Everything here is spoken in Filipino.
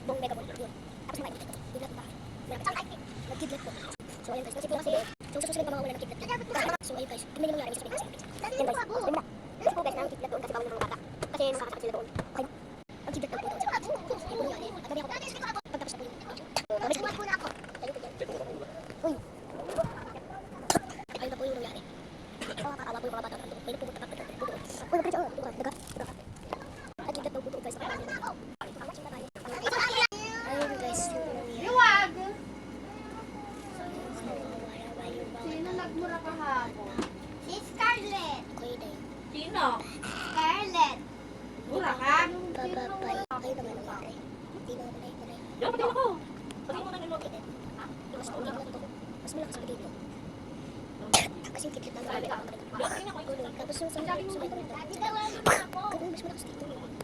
Buong mega mall yun. Tapos naman kidlat ko. Kidlat ba? Nag-kidlat ko. So ayun guys, kasi po kasi so sa susunod pa mawawala ng kidlat ko. So ayun guys, tingnan yung nangyari sa Pilipinas. Yan guys, tingnan na. Kasi po guys, na ang kidlat doon kasi bawal ng mga bata. Kasi nakakasakit sila doon. Okay na. Ang kidlat daw po doon sa ayun po nangyari. At kami ako pagtapos na po yun. Kami sa kidlat. Ayun po dyan. Uy. Ayun na po yung nangyari. Nakakaawa po yung mga bata doon. Ayun po pumunta ka. Uy, magkakit siya. Daga. Ang kidlat daw po doon guys. Ayun guys, Liwag! Sino nagmura kahapon? Si Scarlett. okay na yun. Sino? Scarlett. Mura ka? Bababay. Kayo naman nangyari. Hindi na ako nai. Yung pati ako. Pati mo na nilog. Mas ulit lang to. Mas malakas ako dito. Kasi yung kidlat na marami ako. Tapos yung sa may kamay. Mas malakas dito.